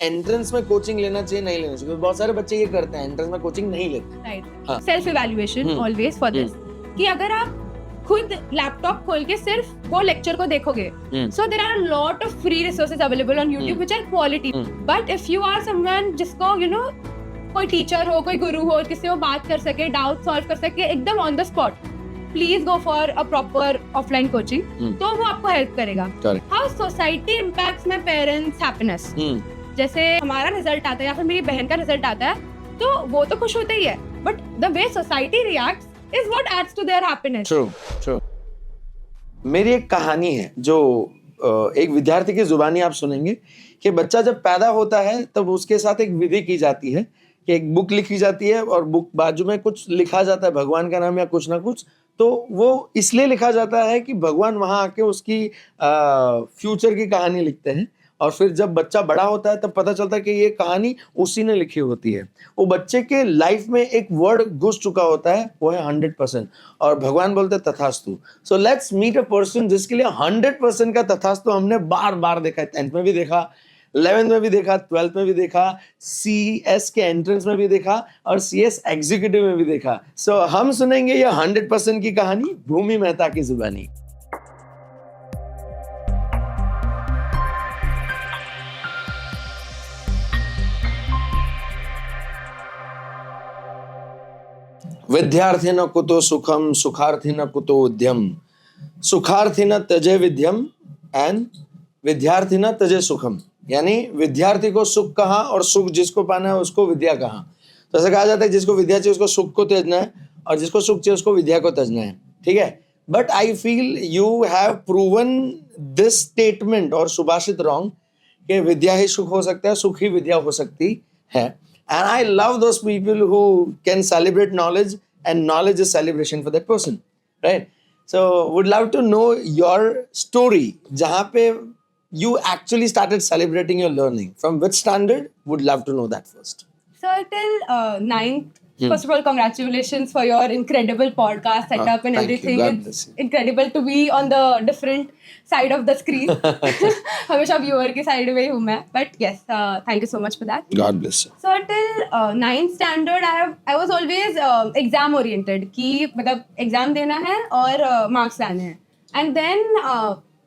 Entrance में coaching लेना चाहिए नहीं लेना चाहिए? बहुत सारे बच्चे ये करते हैं, एंट्रेंस में कोचिंग नहीं लेते। Right, self evaluation always for this, कि अगर आप खुद लैपटॉप खोल के सिर्फ वो लेक्चर को देखोगे, so there are lot of free resources available on YouTube which are quality, but if you are someone जिसको यू नो कोई टीचर हो, कोई गुरु हो, किसी को बात कर सके, डाउट सॉल्व कर सके एकदम on the spot, please go for a proper offline coaching, तो वो आपको हेल्प करेगा। How society impacts my parents happiness, जैसे हमारा रिजल्ट आता है या फिर मेरी बहन का रिजल्ट आता है तो वो तो खुश होते ही है, but the way society reacts is what adds to their happiness. True. मेरी एक कहानी है जो एक विद्यार्थी की जुबानी आप सुनेंगे कि बच्चा जब पैदा होता है तब उसके साथ एक विधि की जाती है कि एक बुक लिखी जाती है और बुक बाजू में कुछ लिखा जाता है, भगवान का नाम या कुछ ना कुछ, तो वो इसलिए लिखा जाता है कि भगवान वहां आके उसकी फ्यूचर की कहानी लिखते हैं, और फिर जब बच्चा बड़ा होता है तब पता चलता है कि ये कहानी उसी ने लिखी होती है। वो बच्चे के लाइफ में एक वर्ड घुस चुका होता है, वो है 100%, और भगवान बोलते हैं तथास्तु। So let's meet a person जिसके लिए 100% का तथास्तु हमने बार बार देखा है। 10th में भी देखा, 11th में भी देखा, 12th में भी देखा, CS के एंट्रेंस में भी देखा और CS एग्जीक्यूटिव में भी देखा। सो हम सुनेंगे ये 100% की कहानी भूमि मेहता की जुबानी। विद्यार्थिन कुतो सुखम सुखार्थिन कुतो उद्यम, सुखार्थिन तजे विद्यम एंड विद्यार्थिन तजे सुखम। यानी विद्यार्थी को सुख कहाँ और सुख जिसको पाना है उसको विद्या कहाँ। तो ऐसा कहा जाता है जिसको विद्या चाहिए उसको सुख को त्यागना है और जिसको सुख चाहिए उसको विद्या को त्यागना है, ठीक है। But I feel you have proven this statement और सुभाषित रॉन्ग कि विद्या ही सुख हो सकता है, सुख ही विद्या हो सकती है। And I love those people who can celebrate knowledge, and knowledge is celebration for that person, right? So would love to know your story जहाँ पे you actually started celebrating your learning. From which standard? Would love to know that first. So till 9th, first of all, congratulations for your incredible podcast setup and thank you. everything. God bless It's you. incredible to be on the different side of the screen. हमेशा viewer की side में ही हूँ मैं, but yes, thank you so much for that. God bless you. So till 9th standard, I was always exam oriented, कि मतलब exam देना है और marks लाने हैं. And then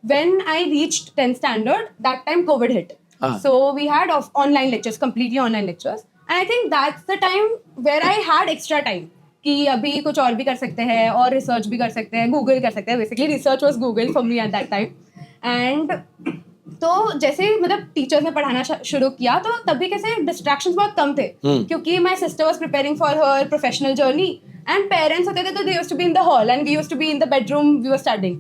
when I reached 10th standard, that time COVID hit. So we had online lectures, completely online lectures. And I think that's the time where I had extra time कि अभी कुछ और भी कर सकते हैं और रिसर्च भी कर सकते हैं, गूगल कर सकते हैं। Basically research was Google for me at that time. And तो जैसे मतलब टीचर्स ने पढ़ाना शुरू किया तो तभी कैसे डिस्ट्रैक्शंस बहुत कम थे, क्योंकि my sister was preparing for her professional journey and parents होते थे तो they used to be in the hall and we used to be in the bedroom, we were studying.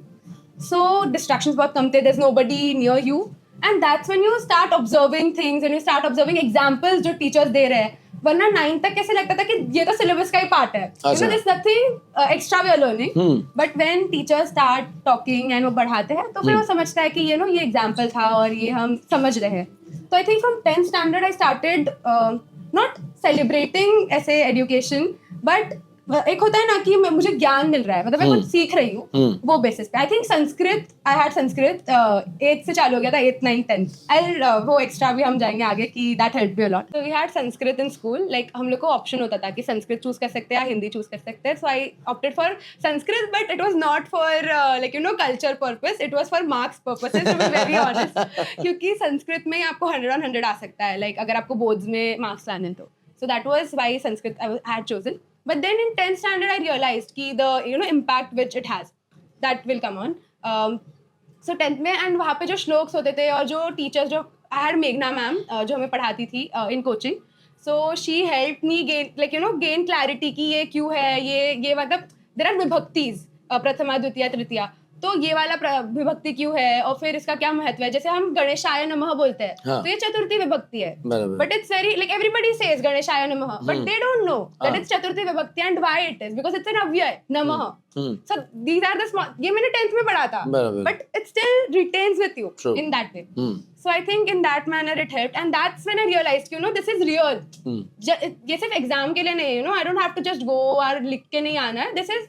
So distractions बहुत कम थे, there is nobody near you, and that's when you start observing things and you start observing examples जो teachers दे रहे हैं। वरना 9th तक कैसे लगता था कि ये तो सिलेबस का ही पार्ट है, you know, there is nothing extra we are learning. But when teachers start talking and वो बढ़ाते हैं तो फिर वो समझता है कि ये नो ये एग्जांपल था और ये हम समझ रहे हैं। तो I think from 10th standard I started not celebrating ऐसे एजुकेशन, बट एक होता है ना कि मुझे ज्ञान मिल रहा है, मतलब मैं कुछ सीख रही हूँ, वो बेसिस पे। I think Sanskrit, I had Sanskrit 8th से चालू हो गया था, 8th 9th 10th। वो एक्स्ट्रा भी हम जाएंगे आगे कि that help me a lot. तो we had Sanskrit in school, like हम लोग को ऑप्शन होता था कि संस्कृत चूज कर सकते हैं या हिंदी चूज कर सकते हैं। So I opted for Sanskrit, but it was not for like you know culture purpose, it was for marks purposes, to be very honest. क्योंकि संस्कृत में आपको 100 on 100 आ सकता है, लाइक अगर आपको बोर्ड्स में मार्क्स लाने तो। So that was why Sanskrit I had chosen. But then in 10th standard, I realized कि the impact which it has, that will come on. So 10th में and वहाँ पे जो श्लोक्स होते थे और जो टीचर्स जो I had मेघना मैम जो हमें पढ़ाती थी in coaching, so she helped me gain clarity कि ये क्यों है, ये मतलब there are विभक्तिज, प्रथमा द्वितीया तृतीया, तो ये वाला विभक्ति क्यों है और फिर इसका क्या महत्व है। जैसे हम गणेशाय नमः बोलते हैं, तो ये चतुर्थी विभक्ति है, but it's very like everybody says गणेशाय नमः, but they don't know that it's चतुर्थी विभक्ति and why it is, because it's an अव्यय नमः। So these are the small, ये मैंने 10th में पढ़ा था, but it still retains with you in that way. So I think in that manner it helped, and that's when I realized, you know, this is real. ये सिर्फ exam के लिए नहीं, you know, I don't have to just go और लिख के नहीं आना है, this is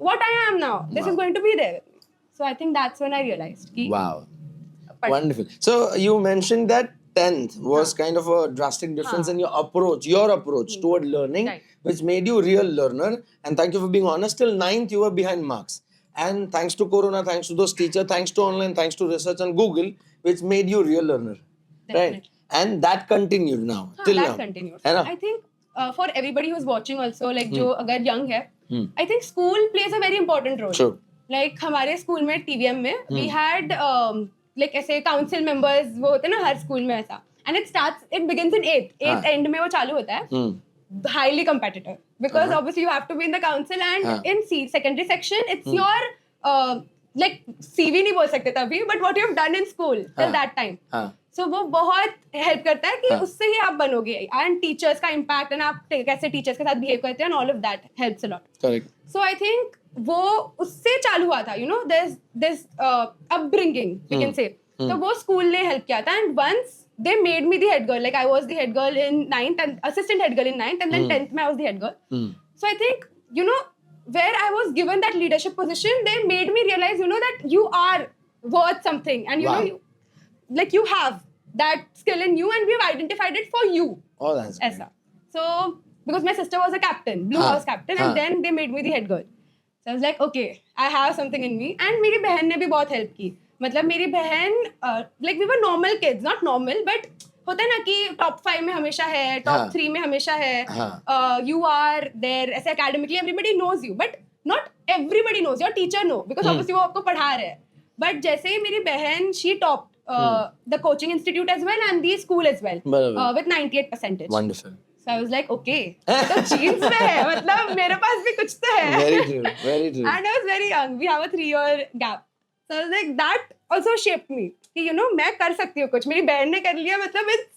what I am now, this is going to be there. So I think that's when I realized. Wow. Wonderful. So you mentioned that 10th was kind of a drastic difference in your approach toward learning, Right. which made you real learner. And thank you for being honest. Till 9th, you were behind marks. And thanks to Corona, thanks to those teachers, thanks to online, thanks to research on Google, which made you real learner. Right? Definitely. And that continued now, till that now. continues. है ना? I think for everybody who's watching also, like जो अगर young है, Hmm. I think school plays a very important role. True. Like हमारे school में TVM में we had like ऐसे council members वो होते हैं ना हर स्कूल में ऐसा, and it begins in 8th end में वो चालू होता है. Hmm. Highly competitive because obviously you have to be in the council and in secondary section it's your like CV नहीं बोल सकते तभी, but what you have done in school till that time. हाँ. So वो बहुत help करता है कि उससे ही आप बनोगे, एंड टीचर्स का इम्पैक्ट एंड आप कैसे टीचर्स के साथ बिहेव करते हैं, all of that helps a lot. Correct. So I think वो उससे चालू हुआ था, you know this upbringing we can say. तो वो स्कूल ने हेल्प किया था, and once they made me the head girl, like I was the head girl in 9th and assistant head girl in 9th, and then 10th में I was the head girl. So I think, you know, where I was given that leadership position, they made me realize, you know, that you are worth something, and you Wow. know, you have that skill in you, and we have identified it for you. Oh, that's great. Aisa. So because my sister was a captain, Blue House captain, and then they made me the head girl. So I was like, okay, I have something in me, and मेरी बहन ने भी बहुत help की. मतलब मेरी बहन like we were normal kids, not normal, but होता है ना कि top 5 में हमेशा है, top 3 में हमेशा है, you are there ऐसे academically everybody knows you, but not everybody knows. Your teacher know because obviously वो आपको पढ़ा रहे हैं. But जैसे ही मेरी बहन she topped the coaching institute as well and the school as well with 98%. Wonderful. So I was like, okay, तो jeans में है, मतलब मेरे पास भी कुछ तो है. Very true, very true. And I was very young. We have a 3-year gap. So I was like, that also shaped me. कि you know, मैं कर सकती हूँ कुछ. मेरी बहन ने कर लिया, मतलब it's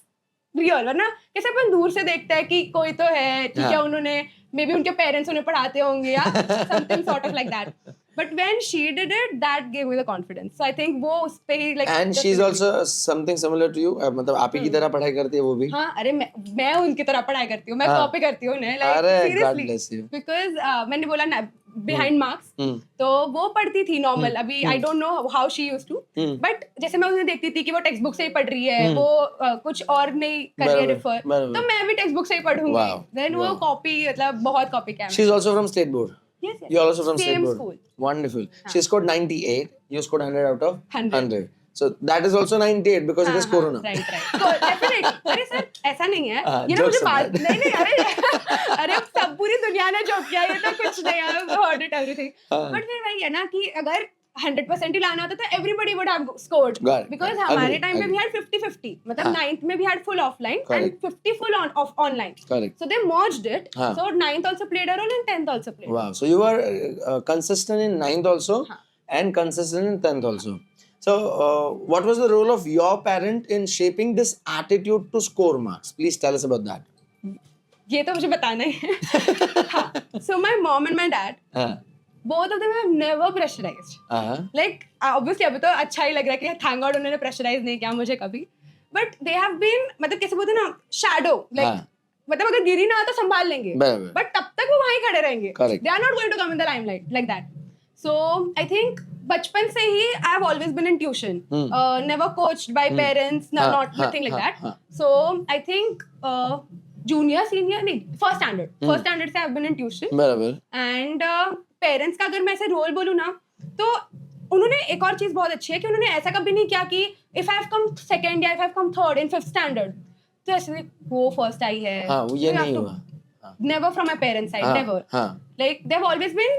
real. वरना कैसे अपन दूर से देखते हैं कि कोई तो है, ठीक है, उन्होंने मे बी उनके पेरेंट्स उन्हें पढ़ाते होंगे या something sort of like that. But when she did it, that gave me the confidence. So I think वो उस पे ही like. And she's also something similar to you. मतलब आप ही की तरह पढ़ाई करती है वो भी. हाँ, अरे मैं उनकी तरह पढ़ाई करती हूँ, मैं कॉपी करती हूँ उन्हें, like अरे, seriously. God bless you. Because मैंने बोला ना behind marks, तो वो पढ़ती थी नॉर्मल. अभी I don't know how she used to, but जैसे मैं उन्हें देखती थी कि वो टेक्स्ट बुक से ही पढ़ रही है, वो कुछ और नहीं कर रही है रेफर, तो मैं भी टेक्स्ट बुक से ही पढ़ूंगी. Then वो कॉपी, मतलब बहुत कॉपी किया. She's also from state board. Yes, yes. You're also from Same state board. school. Wonderful. She scored 98. You scored 100 out of 100. So that is also 98 because it is Corona. Right. So definitely. अरे sir ऐसा नहीं है. ये ना jokes मुझे बात aside. नहीं अरे सब पूरी दुनिया ने जोक किया, ये तो कुछ नहीं है. I've heard it everything. But फिर वही है ना कि अगर 100% ही लाना होता तो everybody would have scored. Got it. Because Agree, हमारे टाइम में agree. we had 50-50. मतलब 9th में we had full offline and Correct. 50 full online. Correct. So they merged it. हाँ. So 9th also played a role and 10th also played. Wow. So you were consistent in 9th also and consistent in 10th also. So what was the role of your parent in shaping this attitude to score marks? Please tell us about that. ये तो मुझे बताना ही है. हाँ. So my mom and my dad, both of them have never pressurized. Like obviously अभी तो अच्छा ही लग रहा है कि thank God उन्होंने pressurize नहीं किया मुझे कभी. But they have been, मतलब कैसे बोलते हैं ना, shadow. Like मतलब अगर गिरी ना तो संभाल लेंगे. But तब तक वो वहीं खड़े रहेंगे. Correct. They are not going to come in the limelight like that. So I think बचपन से ही I have always been in tuition. Never coached by parents. Nothing like that. So I think junior, senior नहीं, first standard. First standard से I have been in tuition. बराबर. And parents का अगर मैं ऐसे role बोलूँ ना, तो उन्होंने एक और चीज बहुत अच्छी है कि उन्होंने ऐसा कभी नहीं किया कि if I have come second या if I have come third in 5th standard तो ऐसे वो फर्स्ट आई है. हाँ, वो ये नहीं हुआ. Never from my parents' side, never. Like they've always been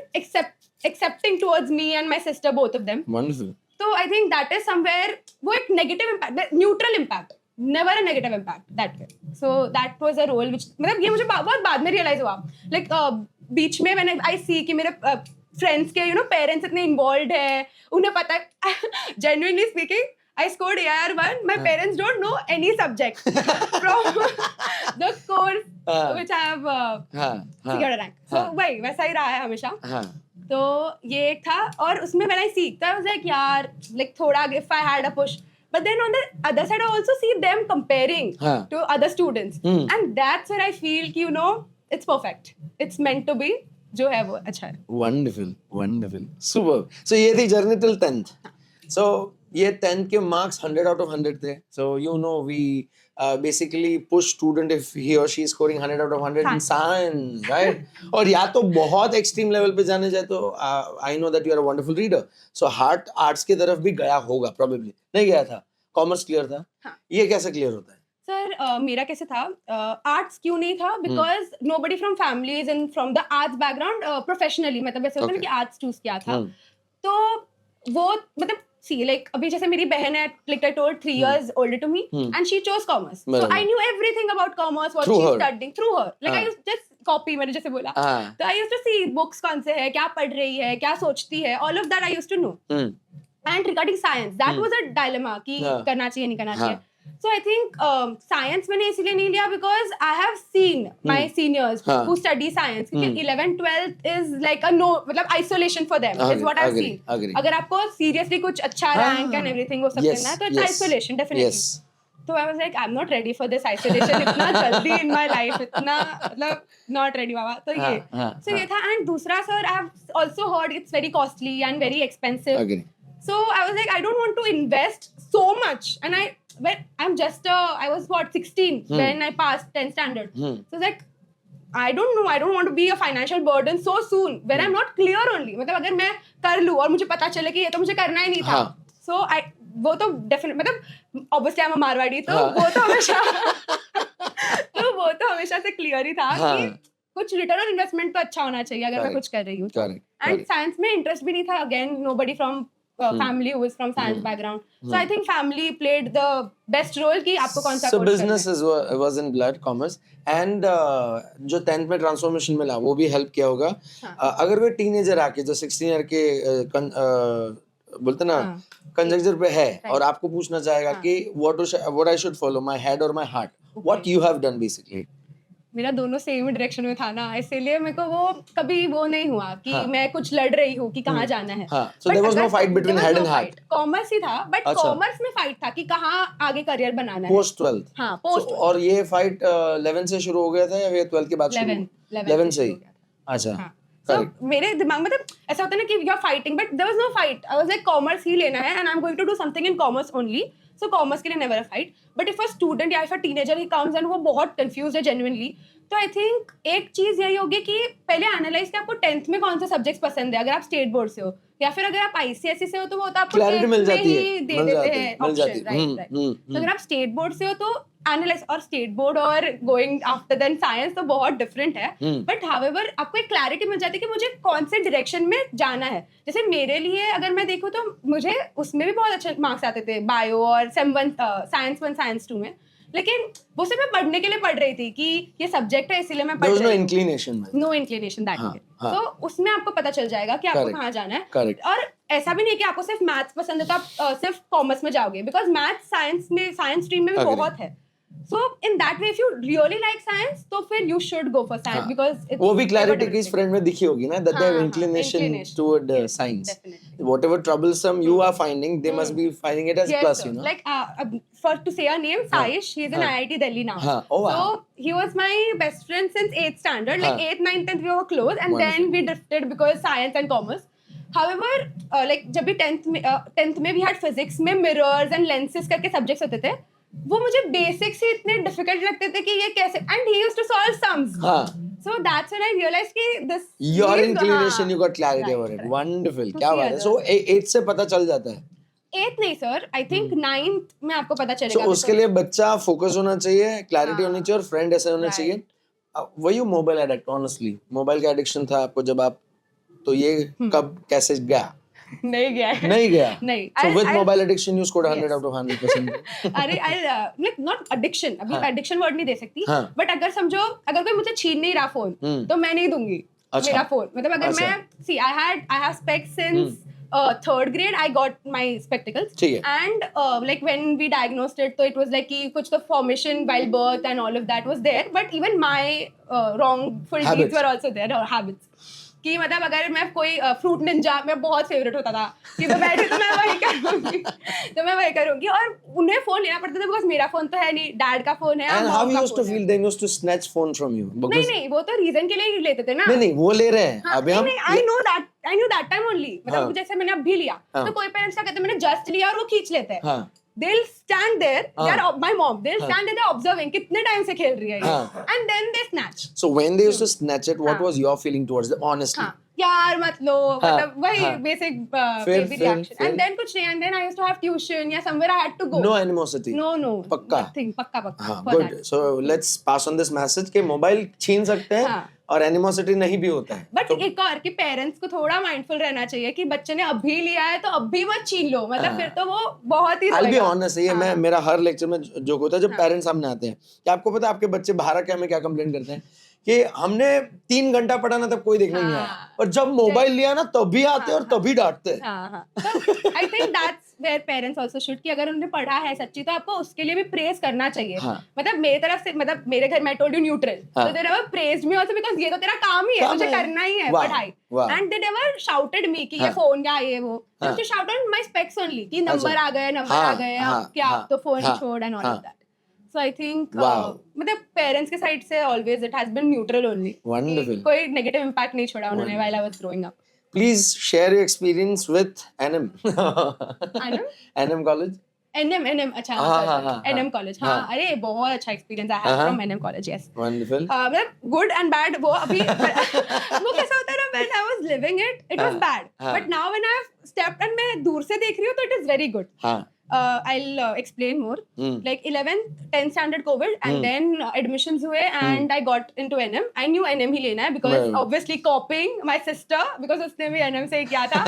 accepting towards me and my sister, both of them. Wonderful. So I think that is somewhere वो एक negative impact, neutral impact, never a negative impact that way. So that was a role which मतलब ये मुझे बहुत बाद में realize हुआ. Like बीच में when I see कि मेरे friends के parents इतने involved है, उन्हें पता है. Genuinely speaking, I scored AIR1. My parents don't know any subject from the course which I have secured a rank. So वही वैसा ही रहा है हमेशा. तो ये एक था और उसमें when I see, I was like यार, like थोड़ा if I had a push. But then on the other side, I also see them comparing to other students. And that's where I feel कि it's perfect. It's meant to be. जो है वो अच्छा है. Wonderful, wonderful, super. So ये थी journey till 10th. So ये 10th के मार्क्स 100 out of 100 थे. So you know we basically push student if he or she is scoring 100 out of 100 in science, right? और या तो बहुत extreme level पे जाने जाए तो I know that you are a wonderful reader. So heart arts की तरफ भी गया होगा probably. नहीं गया था. Commerce clear था. हाँ. ये कैसे clear होता है? सर मेरा कैसे था आर्ट्स क्यों नहीं था because nobody from families and from the arts background professionally मतलब ऐसे होता है ना कि आर्ट्स चूज किया था तो वो मतलब सी लाइक अभी जैसे मेरी बहन है like I told 3 years older to me and she chose commerce so I knew everything about commerce what she's studying through her like I used just copy मैंने जैसे बोला तो I used to see books कौन से है क्या पढ़ रही है क्या सोचती है all of that I used to know and regarding science that was a dilemma कि करना चाहिए नहीं करना चाहिए so I think science मैंने इसलिए नहीं लिया because I have seen my seniors who study science क्योंकि 11th 12th is like a no मतलब isolation for them is what I've seen अगर आपको seriously कुछ अच्छा rank and everything वो सब करना है तो it's isolation definitely तो I was like I'm not ready for this isolation इतना जल्दी in my life इतना मतलब not ready बाबा तो ये so ये था and दूसरा sir I have also heard it's very costly and very expensive so I was like I don't want to invest so much and I was what 16 when I passed 10th standard so I was like I don't know I don't want to be a financial burden so soon when I'm not clear only मतलब अगर मैं कर लूँ और मुझे पता चले कि ये तो मुझे करना ही नहीं था so वो तो डेफिनेट मतलब ऑब्वियसली I'm a मारवाड़ी तो वो तो हमेशा से क्लियर ही था कि कुछ रिटर्न ऑन इन्वेस्टमेंट तो अच्छा होना चाहिए अगर मैं कुछ कर रही हूँ एंड साइंस में इंटरेस्ट भी नहीं था again nobody from family who is from science background so I think family played the best role कि आपको कौन सा so business was in blood commerce and जो 10th में ट्रांसफॉर्मेशन मिला वो भी हेल्प किया होगा अगर कोई टीनेजर आके जो 16 ईयर के बोलते ना कंजक्चर पे है और आपको पूछना चाहेगा कि what I should follow my head or my heart what you have done basically मेरा दोनों सेम डायरेक्शन में था ना इसलिए मेरे को वो कभी वो नहीं हुआ कि मैं कुछ लड़ रही हूँ कि कहाँ जाना है so there was no fight between head and heart commerce ही था बट कॉमर्स में फाइट था कि कहाँ आगे करियर बनाना है पोस्ट 12th हाँ पोस्ट और ये फाइट 11 से शुरू हो गया था या फिर 12th के बाद 11 से ही अच्छा So, मेरे दिमाग में मतलब ऐसा होता है ना कि you are fighting but there was no fight I was like commerce ही लेना है and I am going to do something in commerce only so commerce के लिए never a fight but if a student या if a teenager he comes and वो बहुत confused है genuinely तो आई थिंक एक चीज यही होगी कि पहले एनालाइज कि आपको 10th में कौन से सब्जेक्ट्स पसंद है अगर आप स्टेट बोर्ड से हो या फिर अगर आप आईसीएसई से हो तो वो तो आपको क्लैरिटी मिल जाती है दे देते हैं ऑप्शन राइट तो अगर आप स्टेट बोर्ड से हो तो एनालाइज और स्टेट बोर्ड और गोइंग आफ्टर देन साइंस तो बहुत डिफरेंट है बट हाउएवर आपको एक क्लैरिटी मिल जाती है कि मुझे कौन से डायरेक्शन में जाना है जैसे मेरे लिए अगर मैं देखूँ तो मुझे उसमें भी बहुत अच्छे मार्क्स आते थे बायो और साइंस 1 साइंस 2 में लेकिन वो सिर्फ मैं पढ़ने के लिए पढ़ रही थी कि ये सब्जेक्ट है इसीलिए मैं पढ़ रही हूँ नो इंक्लिनेशन दैट तो उसमें आपको पता चल जाएगा कि आपको कहाँ जाना है और ऐसा भी नहीं कि आपको सिर्फ मैथ्स पसंद है तो आप सिर्फ कॉमर्स में जाओगे बिकॉज मैथ्स साइंस स्ट्रीम में भी बहुत है So in that way, if you really like science, तो फिर you should go for science because it's वो भी clarity किस friend में दिखी होगी ना that they have inclination toward science. Whatever troublesome you are finding, they must be finding it as plus, you know. Like for to say a name, Saish, he is in IIT Delhi now. Oh wow. So he was my best friend since 8th standard. Like 8th, 9th, 10th we were close, and then we drifted because science and commerce. However, like जब भी 10th में we had physics में mirrors and lenses करके subjects होते थे. वो मुझे basics ही इतने डिफिकल्ट लगते थे कि ये कैसे and he used to solve sums so that's when I realize कि this your inclination you got clarity about it wonderful क्या बात है सो 8th से पता चल जाता है 8th नहीं सर आई थिंक 9th में आपको पता चलेगा so उसके लिए बच्चा फोकस होना चाहिए क्लैरिटी होनी चाहिए और फ्रेंड ऐसे होने चाहिए were you mobile addict honestly mobile का एडिक्शन था आपको जब आप तो ये कब कैसे गया नहीं गया नहीं so with mobile addiction you scored 100 out of 100% अरे like not addiction अभी addiction word नहीं दे सकती but अगर समझो अगर कोई मुझे छीन नहीं रहा फोन तो मैं नहीं दूंगी मेरा फोन मतलब अगर मैं see I have specs since third grade I got my spectacles and like when we diagnosed it so it was like कि कुछ तो formation while birth and all of that was there but even my wrongful deeds were also there or habits कि मतलब अगर मैं कोई fruit Ninja में बहुत फेवरेट होता था कि मैं बैठी तो मैं वही करूंगी तो मैं वही करूंगी और उन्हें फोन लेना पड़ता था बिकॉज मेरा फोन तो है नहीं, डैड का फोन है और And how मॉम you का used to फोन है। feel they used to snatch phone from you? नहीं Because नहीं, वो तो रीजन के लिए ही लेते थे ना। नहीं वो ले रहे हैं हाँ, अभी नहीं हम नहीं, I knew that time only, हाँ। मतलब जैसे मैंने अब भी लिया हाँ। तो कोई पेरेंट्स क्या कहते हैं, मैंने जस्ट लिया और वो खींच लेते हैं। हाँ They'll stand there, हाँ। my mom, they'll stand there, they're observing कितने टाइम से खेल रही है ये, हाँ। and then they snatch। So when they used to snatch it, what हाँ। was your feeling towards them? Honestly. हाँ, यार मत लो, हाँ, मतलब वही हाँ। basic फिर- baby फिर- reaction, फिर? and then कुछ नहीं, and then I used to have tuition या somewhere I had to go। No animosity. No, पक्का? nothing, पक्का हाँ for good. that। So let's pass on this message कि मोबाइल छीन सकते हैं हाँ। और एनिमोसिटी नहीं भी होता है। बट तो एक और कि पेरेंट्स को थोड़ा माइंडफुल रहना चाहिए कि बच्चे ने अभी लिया है तो अभी मत छीन लो, मतलब हाँ। फिर तो वो बहुत ही I'll be रोएगा। honest, ये हाँ। मैं मेरा हर लेक्चर में जोक होता है जब हाँ। पेरेंट्स सामने आते हैं कि आपको पता है आपके बच्चे बाहर आके हमें क्या कंप्लेन करते हैं कि हमने 3 घंटा पढ़ा ना तब कोई देखने नहीं आया हाँ। और जब मोबाइल लिया ना तभी आते हैं और हाँ। तभी डांटते हैं। हाँ, तो I think that's where parents also should कि अगर उन्होंने पढ़ा है सच्ची तो आपको उसके लिए भी प्रेज करना चाहिए। हाँ। मतलब मेरी तरफ से, मतलब मेरे घर मैं टोल्ड यू न्यूट्रल, हाँ। तो they never praised me also because ये तो तेरा काम ही है, काम तुझे है। करना ही है वाह, पढ़ाई। वाह। एंड दे नेवर शाउटेड मी कि ये हाँ। फोन क्या ये वो, हाँ। Just shouted my specs only कि नंबर अच्छा। आ गए, नंबर हाँ, आ गए, हाँ, अब क्या, हाँ, तो फोन हाँ, छोड़ एंड ऑल हाँ। Of that. So I think Wow. मतलब पेरेंट्स के साइड से always it has been neutral only. Wonderful. कोई नेगेटिव इंपैक्ट नहीं छोड़ा उन्होंने while I was growing up. Please share your experience with NM. NM? NM college. NM अच्छा हाँ, NM college, हाँ अरे बहुत अच्छा एक्सपीरियंस आई हैव हाँ। From NM college, yes. Wonderful. मतलब गुड एंड बैड वो अभी वो कैसा होता है ना, when I was living it was bad, हाँ। But now when I have stepped and मैं दूर से देख रही हूँ तो इट इज वेरी गुड। हाँ I'll explain more. Hmm. Like 11th 10th standard COVID and then admissions हुए and I got into NM. I knew NM ही लेना है because Well. obviously copying my sister because उसने भी NM से ही किया था,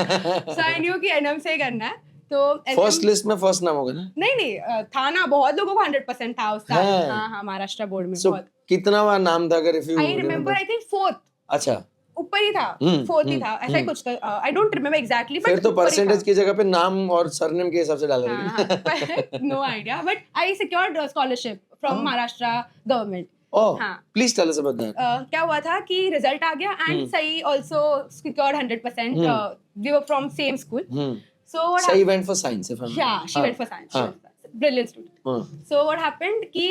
so I knew कि NM से ही करना है। तो फर्स्ट लिस्ट में फर्स्ट नाम होगा ना? नहीं था ना, बहुत लोगों को 100% था उस साल। हाँ। हाँ महाराष्ट्र बोर्ड में So बहुत। कितना बार नाम था अगर if you I remember, I think 4th अच्छा ऊपर ही था, 4th ही था, ऐसा ही कुछ था। आई डोंट रिमेम्बर एग्जैक्टली, फिर बट तो परसेंटेज की जगह पे नाम और सरनेम के हिसाब से डाला रहेगा। No idea, but I secured scholarship from Maharashtra government. Oh, हाँ। please tell us about that. क्या हुआ था कि रिजल्ट आ गया एंड सही also secured 100%, we were from same school. So what सही went for science if I'm Yeah, she went for science. हाँ. Brilliant student. हाँ. So what happened कि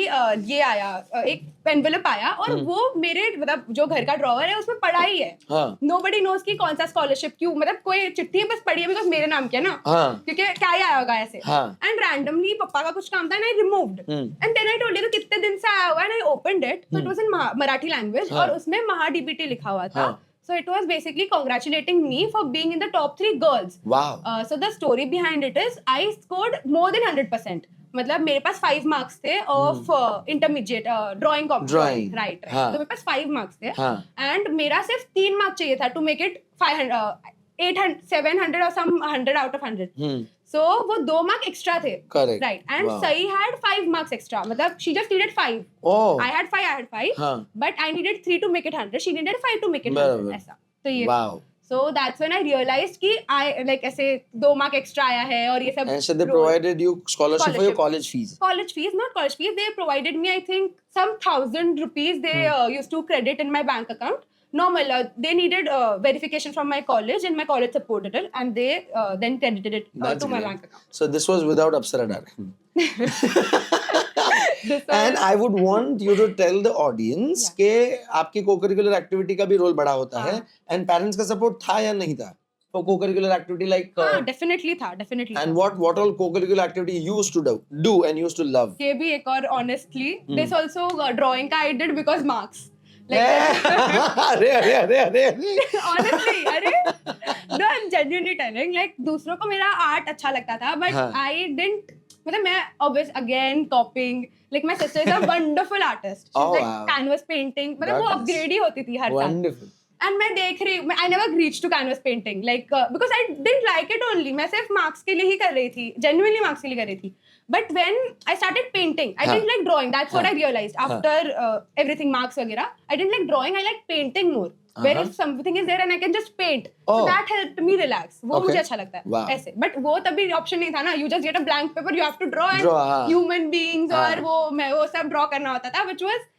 ये आया, एक एनवेलप आया और वो मेरे मतलब जो घर का ड्रॉवर है उसमें पड़ा ही है। हाँ. Nobody knows कि कौन सा स्कॉलरशिप क्यों, मतलब कोई चिट्ठी बस पड़ी है बिकॉज मेरे नाम की है ना, हाँ. क्योंकि क्या ही आया होगा ऐसे। हाँ. एंड रैंडमली पापा का कुछ काम था and I removed and then I told you तो कितने दिन से आया हुआ है, and I opened it, so it was in Marathi language और उसमें महा डीबीटी लिखा हुआ था। हाँ. So it was basically congratulating me for being in the top 3 girls. Wow. So the story behind it is I scored more than 100%. मतलब मेरे पास 5 marks थे of intermediate drawing Drawing. Right, हाँ. तो मेरे पास 5 मार्क्स थे हाँ. एंड मेरा सिर्फ 3 मार्क्स चाहिए था टू मेक इट 800 700 और सम 100 आउट ऑफ 100। सो वो 2 मार्क एक्स्ट्रा थे, Correct. Right, and Wow. सही हैड 5 मार्क्स एक्स्ट्रा, मतलब she just needed 5, Oh. I had 5, हाँ. but I needed 3 to make it 100, she needed 5 to make it 100, बराबर. ऐसा। तो ये Wow. So that's when I realized कि I like ऐसे 2 mark extra आया है और ये सब। And so they provided you scholarship for your college fees. College fees, not college fees. They provided me, I think, some 1,000 rupees. They used to credit in my bank account. Normal. They needed verification from my college, and my college supported it, and they then credited it That's to my great. bank account. So this was without Apsara Dar. This And I would want you to tell the audience कि आपकी co-curricular activity का भी role बड़ा होता है, and parents का support था या नहीं था for co-curricular activity like हाँ, definitely था, definitely and था। what all co-curricular activity you used to do and used to love. ये भी एक और honestly, this also drawing का I did because marks. अरे अरे अरे अरे Honestly, अरे no, I'm genuinely telling, like दूसरों को मेरा आर्ट अच्छा लगता था, but हाँ. I didn't, मतलब मैं obvious again copying, like my sister is a wonderful artist, she's Oh, like wow. canvas painting, मतलब वो That is upgrade ही होती थी हर साल, wonderful. and मैं देख रही हूँ, I never reached to canvas painting, like because I didn't like it only, मैं सिर्फ marks के लिए ही कर रही थी, genuinely marks के लिए कर रही थी, but when I started painting, I didn't like drawing, that's what I realized after everything marks वगैरह, I didn't like drawing, I like painting more, where if something is there and I can just paint, so Oh. that helped me relax, वो Okay. मुझे अच्छा लगता है, Wow. ऐसे, but वो तभी option नहीं था ना, you just get a blank paper, you have to draw and हाँ. human beings हाँ. और वो सब draw करना होता था, which was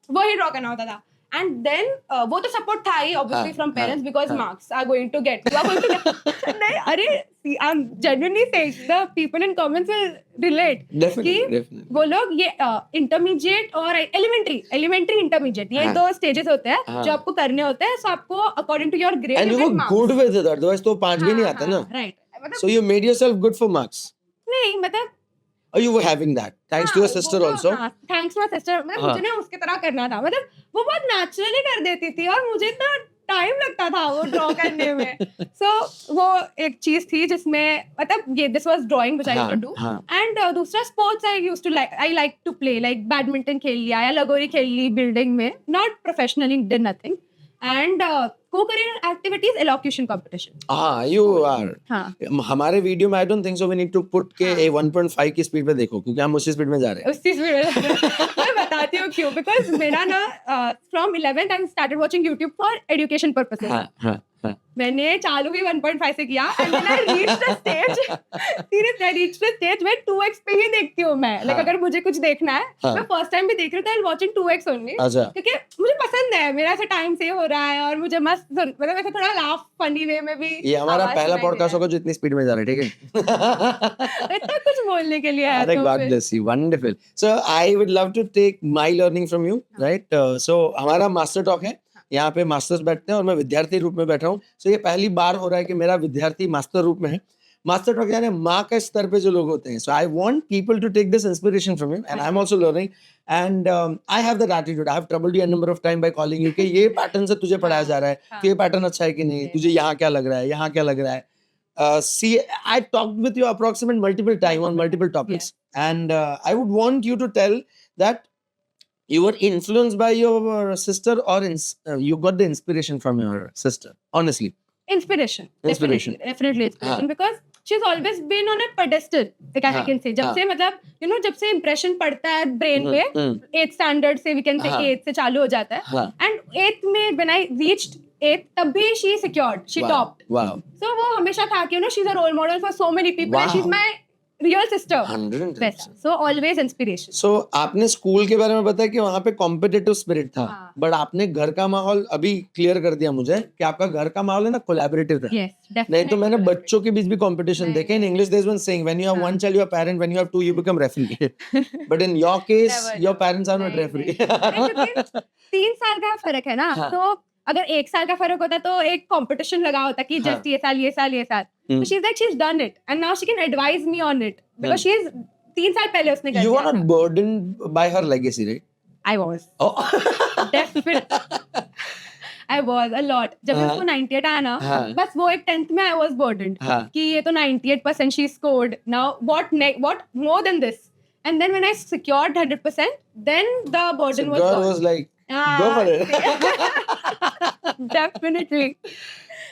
वही draw करना होता था, And then वो तो support था ही obviously हाँ, from parents हाँ, because हाँ. marks are going to get you are going to get नहीं अरे see, I'm genuinely saying the people in comments will relate Definitely, कि definitely. वो लोग ये intermediate और elementary intermediate ये हाँ. 2 stages होते हैं हाँ. जो आपको करने होते हैं, so आपको according to your grade And you get were marks. good with it, otherwise तो 5 भी नहीं आता ना. right मतलब So you made yourself good for marks. नहीं मतलब Or you were having that, thanks to your sister also. Thanks my sister मतलब मुझे ना उसकी तरह करना था मतलब वो बहुत नेचुरली कर देती थी और मुझे इतना टाइम लगता था वो ड्रॉ करने में सो वो एक चीज थी जिसमें मतलब ये this was drawing which I used to do and दूसरा sports I used to I like to play like badminton खेल लिया या लगोरी खेल ली बिल्डिंग में not professionally did nothing and co-curricular activities elocution competition You are. हाँ हमारे video में I don't think so we need to put के 1.5 की स्पीड पे देखो क्योंकि हम उसी स्पीड में जा रहे हैं. उस चीज में मैं बताती हूँ क्यों बिकॉज मेरा ना from 11th I started watching YouTube for education purposes हाँ. मैंने चालू भी 1.5 से किया and then I reached the stage seriously I reached the stage में 2x पे ही देखती हूँ मैं लाइक अगर मुझे कुछ देखना है मैं फर्स्ट टाइम भी देख रही हूँ आई वाचिंग 2x ओनली अच्छा. क्योंकि मुझे पसंद है मेरा ऐसा टाइम सेव हो रहा है और मुझे मस्त मतलब ऐसा थोड़ा लाफ फनी वे में भी ये हमारा आवाज पहला सुनाई दे पॉडकास्ट होगा जो इतनी स्पीड में जा रहा है, ठीक है. इतना कुछ बोलने के लिए है अरे तो God फिर- bless you, wonderful. So I would love to take my learning from you, right? So हमारा मास्टर टॉक है, यहाँ पे मास्टर्स बैठते हैं और मैं विद्यार्थी रूप में बैठा हूँ. So ये पहली बार हो रहा है कि मेरा विद्यार्थी मास्टर रूप में है. मास्टर टॉक यानी माँ के स्तर पे जो लोग होते हैं. So I want people to take this inspiration from you, and I'm also learning. And I have that attitude. I have troubled you a number of time by calling you कि ये पैटर्न से तुझे पढ़ाया जा रहा है, तो ये पैटर्न अच्छा है कि नहीं, तुझे यहाँ क्या लग रहा है, यहाँ क्या लग रहा है. See, I talked with you approximate multiple time on multiple topics, and I would want you to tell that you were influenced by your sister or you got the inspiration from your sister. Honestly, inspiration Inspiration. definitely inspiration because she's always been on a pedestal like I can say जब से मतलब you know जब से impression पड़ता है brain पे 8th standard से we can say 8th से चालू हो जाता है and 8th में when I reached 8th तब भी she secured she topped wow, so वो हमेशा था कि you know she's a role model for so many people and she's my real sister 100%. so always inspiration So आपने school के बारे में बताया कि वहाँ पे कॉम्पिटिटिव स्पिरिट था, बट आपने घर का माहौल अभी क्लियर कर दिया मुझे कि आपका घर का माहौल है ना कोलैबोरेटिव था. yes definitely नहीं तो मैंने बच्चों के बीच भी कंपटीशन देखे. In English there is one saying when you have one child you are parent, when you have two you become referee. But in your case your parents are not referee. 3 साल का फर्क है ना तो अगर 1 साल का फर्क होता तो एक कंपटीशन लगा होता कि जस्ट ये साल so she's like she's done it and now she can advise me on it because she is 3 साल पहले उसने कर You दिया are not burdened by her legacy, right? I was Oh. definitely I was a lot जब उसको 98 आया ना बस वो एक 10th में I was burdened कि ये तो 98% she scored now what more than this and then when I secured 100% then the burden was Girl gone. was like, go for it. Definitely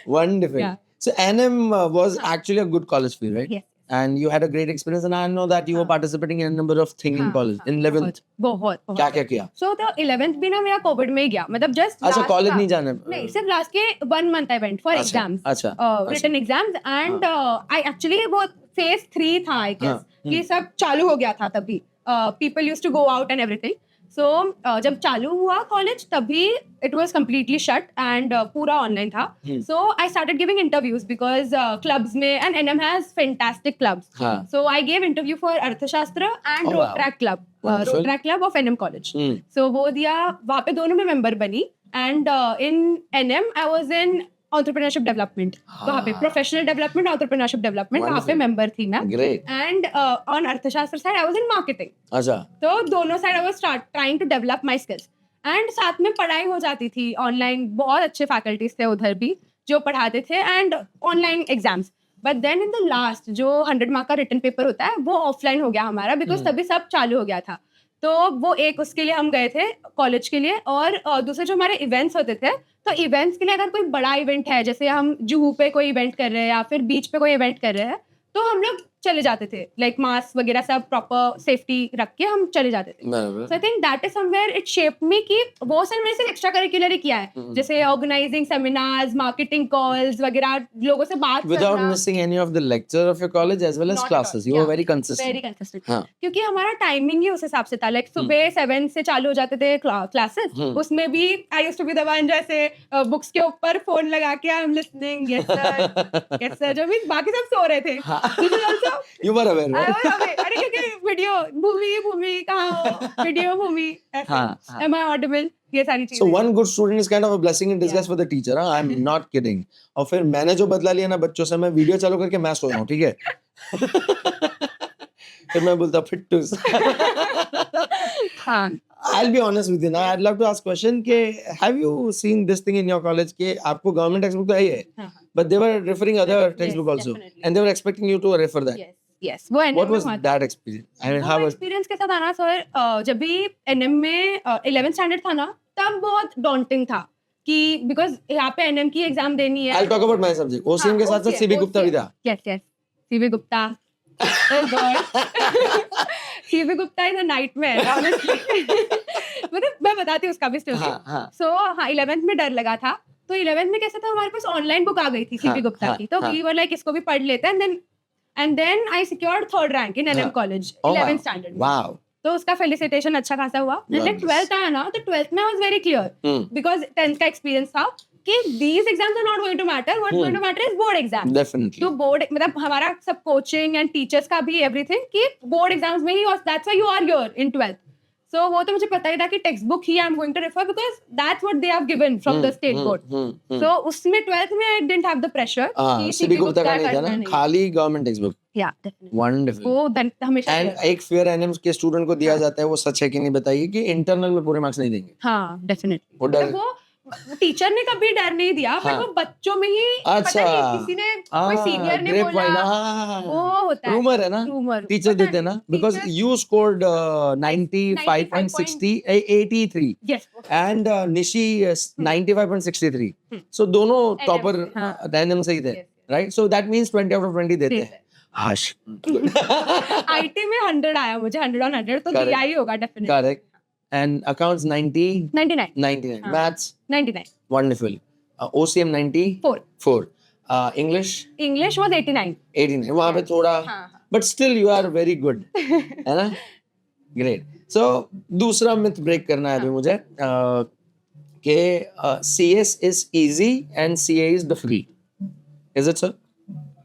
Wonderful. Yeah. So NM was actually a good college for you, right? yes And you had a great experience, and I know that you were participating in a number of things in college. In 11th, बहुत क्या क्या किया? So the 11th भी ना मेरा Covid में ही गया मतलब जस्ट अच्छा, कॉलेज नहीं जाना. नहीं सिर्फ लास्ट के 1 month I went for exams अच्छा. written exams and I actually वो phase 3 था I guess कि सब चालू हो गया था तभी people used to go out and everything so जब चालू हुआ कॉलेज तभी it was completely shut and पूरा ऑनलाइन था so I started giving interviews because clubs में and NM has fantastic clubs so I gave interview for अर्थशास्त्र and Oh, wow. Rotaract Club Rotaract Club of NM College so वो दिया वहाँ पे दोनों में member बनी and in NM I was in entrepreneurship development वहाँ पे professional development entrepreneurship development वहाँ पे member थी मैं Great. and on अर्थशास्त्र side I was in marketing अच्छा. तो दोनों side I was trying to develop my skills and साथ में पढ़ाई हो जाती थी ऑनलाइन बहुत अच्छे फैकल्टीज थे उधर भी जो पढ़ाते थे and online exams but then in the last जो 100 मार्क का रिटन पेपर होता है वो ऑफलाइन हो गया हमारा बिकॉज तभी सब चालू हो गया था तो वो एक उसके लिए हम गए थे कॉलेज के लिए और दूसरे जो हमारे इवेंट्स होते थे तो इवेंट्स के लिए अगर कोई बड़ा इवेंट है जैसे हम जूहू पे कोई इवेंट कर रहे हैं या फिर बीच पे कोई इवेंट कर रहे हैं तो हम लोग चले जाते थे, लाइक मास्क वगैरह सब प्रॉपर सेफ्टी रख के हम चले जाते थे. बराबर. So I think that is somewhere it shaped me कि वो सर मैंने सिर्फ एक्स्ट्रा करिकुलर ही किया है, जैसे ऑर्गेनाइजिंग सेमिनार्स, मार्केटिंग कॉल्स वगैरह, लोगों से बात Without करना. missing any of the lecture of your college as well as Not at classes, all. you were Yeah. very consistent. Very consistent. हाँ. क्योंकि हमारा टाइमिंग ही उस हिसाब से था, लाइक सुबह 7 से चालू हो जाते थे क्लासेस. उसमें भी I used to be the one जैसे बुक्स के ऊपर फोन लगा के I am listening, yes sir, जो भी बाकी सब सो रहे थे. This is also You were aware, I right? was aware. अरे क्योंकि वीडियो भूमि कहाँ हो, वीडियो भूमि ऐसे. हाँ, हाँ. Am I audible? ये सारी So चीजें. one good student is kind of a blessing in disguise for the teacher. huh? I'm not kidding. और फिर मैंने जो बदला लिया ना बच्चों से, मैं वीडियो चालू करके मैं सो रहा हूँ, ठीक है? फिर मैं बोलता फिट्टूस. हाँ. I'll be honest with you now. I'd love to ask question कि have you seen this thing in your college कि आपको government textbook तो है ही है, हाँ. but they were referring other textbook also, definitely. and they were expecting you to refer that. Yes. वो NM What में was हुआ था. that experience? I mean, how वो was? एक्सपीरियंस के साथ आना सर, जब भी NM में 11th स्टैंडर्ड था ना, तब बहुत डॉन्टिंग था कि बिकॉज यहाँ पे NM की एग्जाम देनी है. I'll talk about my subject. OCM के साथ साथ CB गुप्ता भी था. Yes. CB Gupta. Oh God. CB Gupta is a nightmare, honestly. मतलब मैं बताती हूँ उसका भी स्टोरी. हाँ. So हाँ 11th में डर लगा था. तो 11th में कैसा था, हमारे पास ऑनलाइन बुक आ गई थी CB Gupta की, तो we were like इसको भी पढ़ लेते हैं. And then I secured 3rd rank in NM college, 11th standard. Wow. तो उसका फेलिसिटेशन अच्छा खासा हुआ. लाइक 12th आया ना, तो 12th में I was very clear because 10th का एक्सपीरियंस था कि these exams are not going to matter. What's going to matter is board exams. Definitely. तो बोर्ड मतलब हमारा सब कोचिंग एंड टीचर्स का भी एवरीथिंग कि बोर्ड एग्जाम्स में ही, that's why you are here in 12th. So वो तो मुझे पता ही था कि टेक्स्ट बुक ही I am going to refer because that's what they have given from the state board. So उसमें 12th में I didn't have the pressure कि CB गुप्ता का नहीं था ना, खाली गवर्नमेंट टेक्स्ट बुक. या डेफिनेटली वंडरफुल. वो हमेशा. एंड एक फेयर एनएम के स्टूडेंट को दिया जाता है, वो सच है कि नहीं बताइए, कि इंटरनल में पूरे मार्क्स नहीं देंगे. हाँ डेफिनेटली. वो डर. वो टीचर ने कभी डर नहीं दिया, बट वो बच्चों में ही अच्छा, पता नहीं किसी ने कोई सीनियर ने बोला वो होता है. रूमर है ना, टीचर देते हैं ना, because you scored 95.60 83 Yes. And Nishi 95.63. सो दोनों टॉपर एनएम से ही थे, right? So that means 20 out of 20 देते हैं. हश. आईटी में 100 आया मुझे, 100 on 100, तो दिया ही होगा definitely. Correct. And accounts 99. 99. Maths 99. Wonderful. OCM 94. English was 89. 89. वहाँ पे थोड़ा, but still you are very good, है ना? Great. So दूसरा myth break करना है अभी मुझे, कि CS is easy and CA is difficult. Is it so?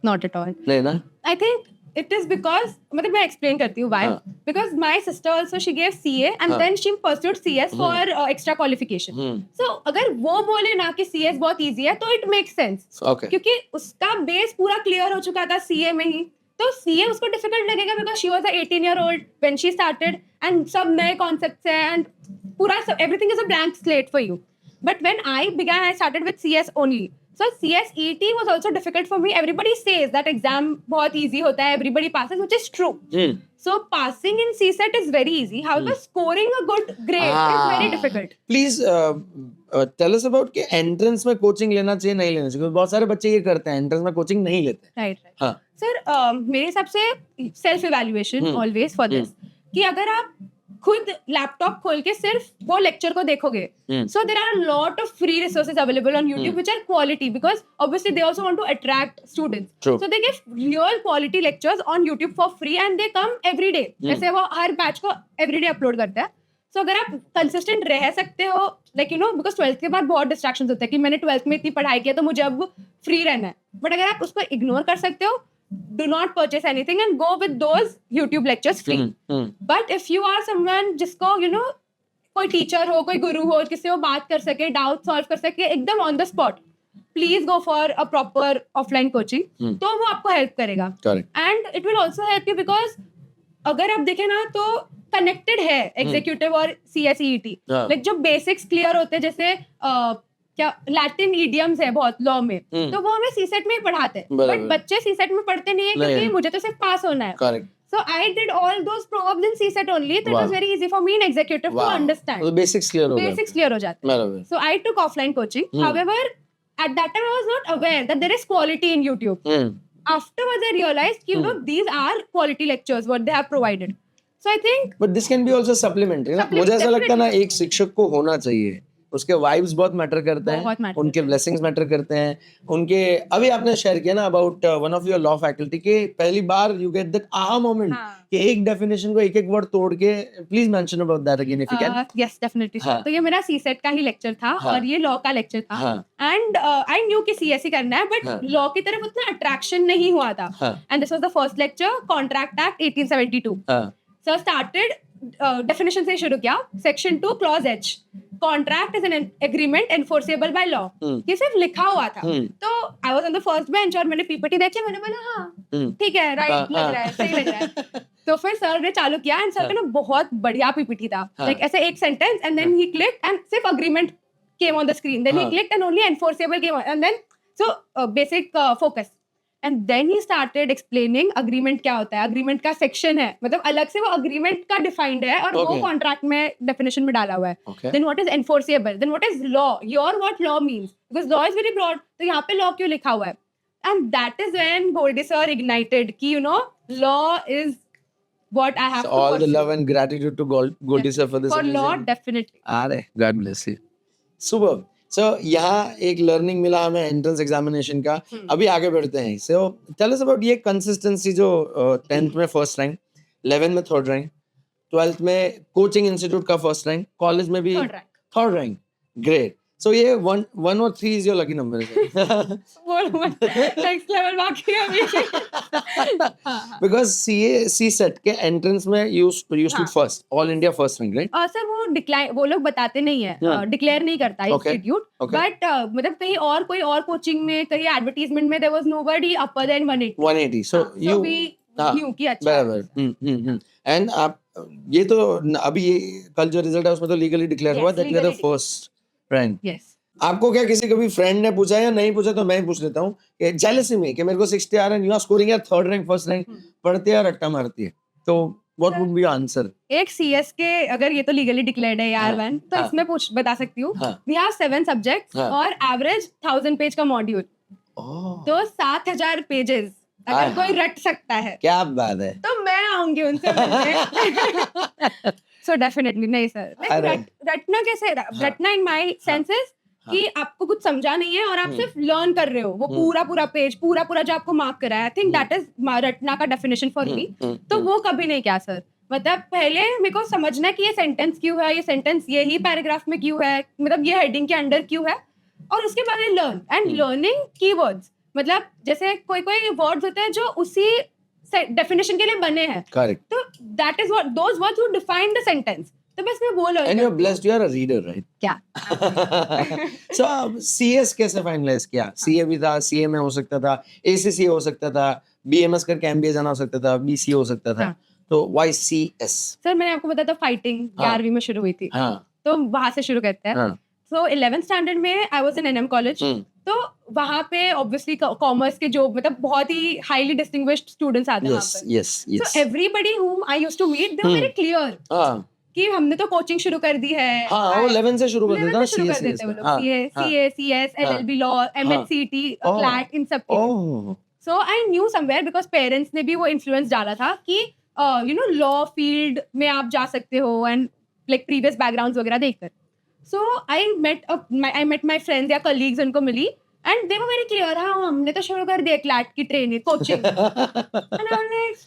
Not at all. नहीं ना? I think it is because, मतलब मैं explain करती हूँ why. Because my sister also she gave CA and then she pursued CS for extra qualification. So अगर वो बोले ना कि CS बहुत easy है, तो it makes sense. Okay. क्योंकि उसका base पूरा clear हो चुका था CA में ही, तो CA उसको difficult लगेगा because she was a 18-year-old when she started and सब नए concepts हैं and पूरा everything is a blank slate for you. But when I began, I started with CS only. So CSET was also difficult for me. Everybody says that exam बहुत easy होता है, everybody passes, which is true. So passing in CSET is very easy. However, scoring a good grade is very difficult. Please tell us about कि entrance में coaching लेना चाहिए नहीं लेना चाहिए, क्योंकि बहुत सारे बच्चे ये करते हैं, entrance में coaching नहीं लेते. Right. हाँ. Sir, मेरे हिसाब से self evaluation always for this, कि अगर आप खुद लैपटॉप खोल के सिर्फ वो लेक्चर को देखोगे, so there are a lot of free resources available on YouTube which are quality, because obviously they also want to attract students. True. So they give real quality lectures on YouTube for free and they come every day. जैसे वो हर batch को every day upload करता है. So अगर आप consistent रह सकते हो, like you know, because 12th के बाद बहुत डिस्ट्रैक्शंस होते हैं कि मैंने 12th में इतनी पढ़ाई की है तो मुझे अब फ्री रहना है. बट अगर आप उसको इग्नोर कर सकते हो, do not purchase anything and go with those YouTube lectures free. But if you are someone जिसको you know कोई टीचर हो, कोई गुरु हो, किसी को बात कर सके, डाउट सॉल्व कर सके एकदम on the spot, please go for a proper offline coaching. तो वो आपको हेल्प करेगा. And it will also help you because अगर आप देखें ना तो कनेक्टेड है एग्जीक्यूटिव और CSET. लाइक जो बेसिक्स क्लियर होते हैं, जैसे क्या लैटिन इडियम्स है बहुत लॉ में, तो वो हमें सीसेट में ही पढ़ाते हैं. बट बच्चे सीसेट में पढ़ते नहीं है क्योंकि मुझे तो सिर्फ पास होना है. Correct. So I did all those proverbs in CSET only. So it was very easy for me in executive to understand. तो basics clear हो गए. Basics clear हो जाते हैं. So I took offline coaching. However, at that time I was not aware that there is quality in YouTube. afterwards I realized कि you know these are quality lectures what they have provided. So I think but this can be also supplement है ना. मुझे ऐसा लगता है ना एक शिक्षक को होना चाहिए, उसके वाइब्स बहुत मैटर करते बहुत हैं, matter उनके ब्लेसिंग्स मैटर करते हैं, उनके अभी आपने शेयर किया ना about one of your law faculty के पहली बार you get that aha moment हाँ. कि एक डेफिनेशन को एक एक वर्ड तोड़ के. Please mention about that again if you can. yes definitely sir. हाँ. तो ये मेरा CSET का ही लेक्चर था हाँ. और ये लॉ का लेक्चर था हाँ. एंड आई न्यू कि CSE करना है बट हाँ. लॉ की तरफ उतना अट्रैक्शन नहीं हुआ था हाँ. And this was the first lecture contract act 1872. हाँ. So started डेफिनेशन से शुरू किया. Section 2 clause H, contract is an agreement enforceable by law. ये सिर्फ लिखा हुआ था. तो I was on the first bench और मैंने पीपीटी देखी, मैंने बोला हाँ ठीक है राइट लग रहा है, सही लग रहा है. तो फिर सर ने चालू किया एंड सर का ना बहुत बढ़िया पीपीटी था. लाइक ऐसे एक sentence and then he clicked and सिर्फ agreement came on the screen, then he clicked and only enforceable came on, and then so basic focus. And then he started explaining agreement क्या होता है, agreement का section है, मतलब अलग से वो agreement का defined है और वो contract में definition में डाला हुआ है. Then what is enforceable, then what is law, your what law means, because law is very broad, तो यहाँ पे law क्यों लिखा हुआ है. And that is when Goldie sir ignited कि you know law is what I have So to all the pursue. love and gratitude to Goldie sir for this. For law definitely. अरे God bless you. Super. सो यहाँ एक learning मिला हमें entrance examination का. अभी आगे बढ़ते हैं. सो टेल अस अबाउट ये कंसिस्टेंसी जो 10th में फर्स्ट रैंक, 11th में थर्ड रैंक, 12th में कोचिंग इंस्टीट्यूट का फर्स्ट रैंक, कॉलेज में भी थर्ड रैंक. ग्रेट. सो ये 1 और 3 is your lucky number. Next level बाकी है अभी. बिकॉज़ सी सेट के एंट्रेंस में you stood first, all India first rank, right? Sir वो डिक्लाइन वो लोग बताते नहीं है, डिक्लेयर नहीं करता इंस्टीट्यूट, बट मतलब कहीं और कोई और कोचिंग में कहीं एडवर्टाइजमेंट में there was nobody upper than 180. So you knew की अच्छा बराबर. एंड आप ये तो अभी ये कल जो रिजल्ट है उसमें तो लीगली डिक्लेयर हुआ that you are the first rank. Yes. आपको क्या किसी कभी फ्रेंड ने पूछा या नहीं पूछा, तो मैं ही पूछ लेता हूँ कि जेलसी में कि मेरे को 60 आ रहा है, यू आर स्कोरिंग यार थर्ड रैंक फर्स्ट रैंक, पढ़ती है और रट्टा मारती है, तो व्हाट वुड बी आंसर? एक CS के अगर ये तो लीगली डिक्लेयर्ड है यार वन, तो इसमें पूछ बता सकती हूँ. वी हैव 7 सब्जेक्ट्स और एवरेज 1000 पेज का मॉड्यूल, तो 7000 पेजेस अगर कोई रट सकता है, क्या बात है, तो मैं आऊंगी उनसे मिलने. सो डेफिनेटली नहीं सर, रटना कैसे, रटना इन माय सेंसेस कि आपको कुछ समझा नहीं है और आप सिर्फ लर्न कर रहे हो वो पूरा पेज पूरा जो आपको मार्क करा है. आई थिंक दैट इज रटना का डेफिनेशन फॉर मी. तो वो कभी नहीं किया सर. मतलब पहले मेरे को समझना है कि ये सेंटेंस क्यों है, ये सेंटेंस यही पैराग्राफ में क्यों है, मतलब ये हेडिंग के अंडर क्यों है, और उसके बाद लर्न एंड लर्निंग कीवर्ड्स. मतलब जैसे कोई वर्ड्स होते हैं जो उसी डेफिनेशन के लिए बने हैं, करेक्ट, तो that is what those words would define the sentence. तो बस मैं वो learn. And you are blessed, you are a reader, right? क्या सो CS कैसे फाइनलाइज किया? CA भी था, CA में हो सकता था, ACCA हो सकता था, BMS करके MBA जाना हो सकता था, BCA हो सकता था, तो why CS? सर मैंने आपको बताया था फाइटिंग 11वीं में शुरू हुई थी, तो वहां से शुरू करते हैं. सो 11th स्टैंडर्ड में I was in NM college, तो वहां पे ऑब्वियसली कॉमर्स के जो मतलब बहुत ही हाईली डिस्टिंग्विश्ड स्टूडेंट्स आते हैं वहां पे. Yes. So everybody whom I used to meet, they were very clear कि हमने तो कोचिंग शुरू कर दी है. वो 11 से शुरू कर देता, शुरू कर देते हैं वो लोग. CA, CS, LLB law, MHCT, CLAT, इन सब के. So I knew somewhere because parents ने भी वो इन्फ्लुएंस डाला था कि यू नो लॉ फील्ड में आप जा सकते हो एंड लाइक प्रीवियस बैकग्राउंड्स वगैरह देखकर. So I met my friends या कलीग्स, उनको मिली and they were very clear. हाँ हमने तो शुरू कर दिया क्लैट की ट्रेनिंग कोचिंग.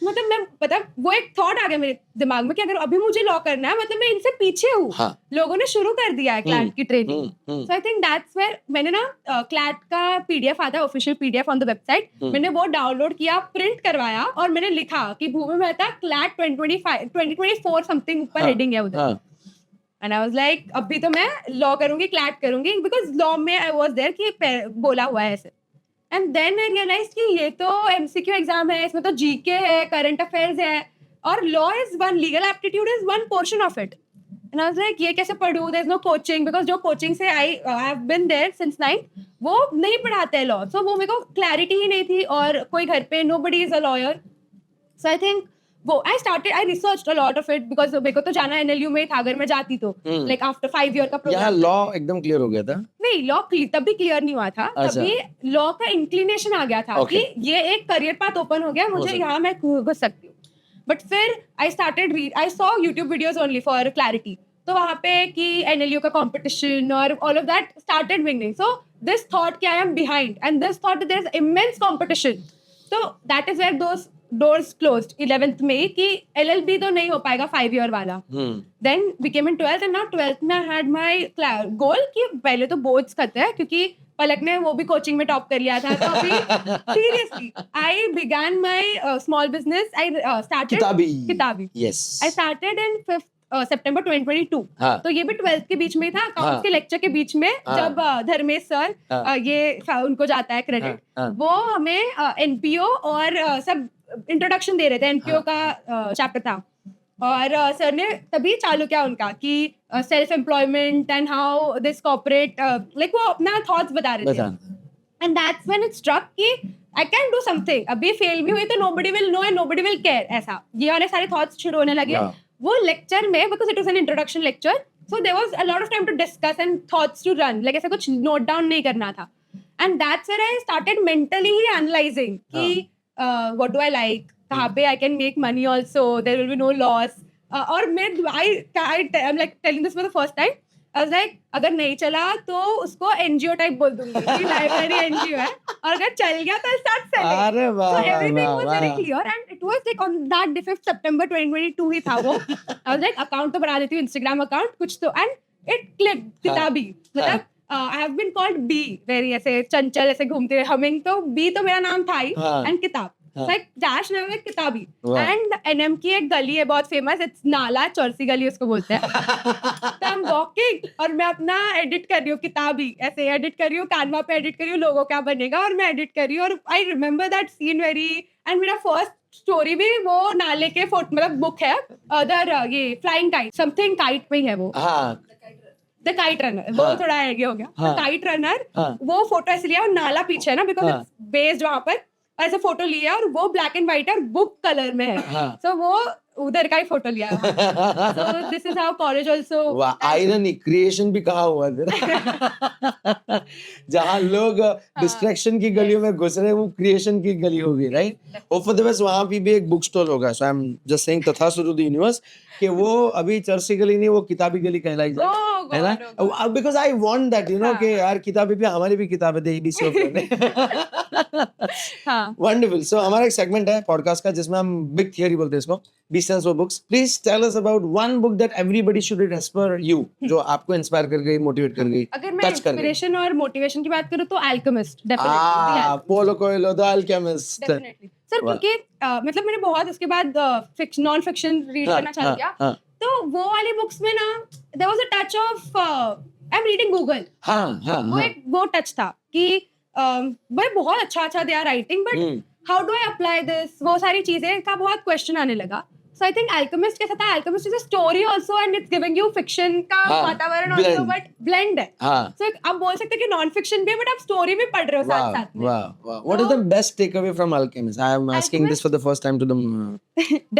मतलब मैं पता वो एक थॉट आ गया मेरे दिमाग में कि अगर अभी मुझे लॉ करना है मतलब मैं इनसे पीछे हूँ. लोगों ने शुरू कर दिया है क्लैट की training. So I think that's where मैंने ना क्लैट का PDF आता है, official PDF on the website, मैंने वो डाउनलोड किया, प्रिंट करवाया और मैंने लिखा कि भूमि मेहता क्लैट 2024 समथिंग ऊपर हेडिंग है उधर. And I was like, अभी तो मैं लॉ करूंगी, क्लैट करूंगी, बिकॉज लॉ में आई वॉज देयर कि बोला हुआ है ऐसे. एंड देन आई रियलाइज कि ये तो MCQ एग्जाम है, इसमें तो GK है, करंट अफेयर्स है, और law is one, legal aptitude is one portion of it. And I was like ये कैसे पढ़ूं, there is no coaching, because जो कोचिंग से I have been there since 9th, वो नहीं पढ़ाते हैं लॉ. सो वो मेरे को क्लैरिटी ही नहीं थी, और कोई घर पे nobody is a lawyer. So I think I researched a lot of it because मेरे को तो जाना NLU में था, अगर मैं जाती तो like after 5 year का यहाँ program लॉ एकदम क्लियर हो गया था. नहीं, लॉ तभी क्लियर नहीं हुआ था. अच्छा. तभी लॉ का इंक्लिनेशन आ गया था Okay. कि ये एक करियर पाथ ओपन हो गया, मुझे सकता यहाँ मैं घुस सकती हूँ. बट फिर I saw YouTube videos only for clarity. तो वहाँ पे कि NLU का competition और all of that started winning. So this thought कि I am behind and this thought that there is immense competition. So that is where those doors closed 11th में कि LLB तो नहीं हो पाएगा 5 year वाला. Then we came in 12th and now 12th में I had my goal कि पहले तो boards करते हैं, क्योंकि पलक ने वो भी कोचिंग में टॉप कर लिया था. तो अभी seriously I began my small business. I started किताबी. Yes. I started in 5th September 2022. हाँ. तो ये भी 12th के बीच में ही था, अकाउंट्स के लेक्चर के बीच में, जब धर्मेश सर ये उनको जाता है क्रेडिट, वो हमें NPO और सब इंट्रोडक्शन दे रहे थे. NPO का चैप्टर था और सर ने तभी चालू किया उनका कि self employment and how this corporate like वो अपना थॉट्स बता रहे थे. And that's when it struck कि आई कैन डू समथिंग. अभी फेल भी हुई तो nobody will know and nobody will care. ऐसा ये वाले सारे थॉट्स शुरू होने लगे. वो लेक्चर में, because it was an introduction lecture, so there was a lot of time to discuss and thoughts to run, like ऐसा कुछ नोट डाउन नहीं करना था. And that's where I started mentally ही एनालाइजिंग कि व्हाट डू आई लाइक, कहाँ पे I can make money also, there will be no loss. और मैं I am like telling this for the first time. I was like अगर नहीं चला तो उसको NGO टाइप बोल दूंगी कि लाइब्रेरी NGO है, और अगर चल गया तो स्टार्ट सेलिंग. अरे वाह. So everything was very clear and it was like on that day 5th September 2022 ही था वो. I was like अकाउंट तो बना देती हूँ, Instagram अकाउंट कुछ तो, and it clicked. किताबी मतलब I have been called B, very ऐसे चंचल ऐसे घूमते हुए humming, तो B तो मेरा नाम था ही, and किताब. Like dash name है किताबी. And NM की एक गली है बहुत फेमस, इट्स नाला चौरसी गली उसको बोलते हैं. तो I'm walking और मैं अपना एडिट कर रही हूँ किताबी, ऐसे एडिट कर रही हूँ, कानवा पे एडिट कर रही हूँ, लोगो क्या बनेगा, और मैं एडिट कर रही हूँ. और I remember that scene very. And मेरा फर्स्ट स्टोरी भी वो नाले के फोटो मतलब बुक है, अदर ये फ्लाइंग काइट, समथिंग काइट पे ही है वो. द काइट रनर, वो थोड़ा आइडिया हो गया. काइट रनर वो फोटो ऐसे लिया और नाला पीछे है ना, बिकॉज इट्स बेस्ड वहां पर, ऐसे फोटो लिया और वो ब्लैक एंड व्हाइट और बुक कलर में है. सो वो उधर का ही फोटो लिया. So this is how college also. Irony creation भी कहा हुआ है. जहाँ लोग डिस्ट्रैक्शन की गलियों में घुस रहे, वो क्रिएशन की गली होगी, right? Hope for the best. वहाँ भी एक बुक स्टॉल होगा. सो आई एम जस्ट सेइंग तथास्तु टू द यूनिवर्स कि वो अभी चर्ची गली नहीं, वो किताबी गली कहलाई जाए, है ना? Because I want that, you know, कि यार किताबी भी हमारी भी किताबें दे भी सेव करने. वंडरफुल. सो हमारा एक सेगमेंट है पॉडकास्ट का जिसमें हम बिग थियरी बोलते हैं इसको, be sense for books. Please tell us about one book that everybody should read as per you, जो आपको इंस्पायर कर गई, मोटिवेट कर गई, अगर मैं इंस्पिरेशन और मोटिवेशन की बात करूं तो alchemist, definitely. Polo Coelho, the alchemist. Definitely sir, क्योंकि मतलब मैंने बहुत उसके बाद नॉन फिक्शन रीड करना चालू किया. तो वो वाली बुक्स में ना there was a touch of I am reading Google. वो टच था कि भाई बहुत अच्छा they are writing, but how do I apply this, वो सारी चीजें का बहुत क्वेश्चन आने लगा. So I think Alchemist कैसा था, Alchemist is a story also and it's giving you fiction का वातावरण also, but blend है. So आप बोल सकते हैं कि नॉन फिक्शन भी है, but आप स्टोरी भी पढ़ रहे हो साथ साथ में. Wow. What is the best takeaway from Alchemist? I am asking this for the first time to them.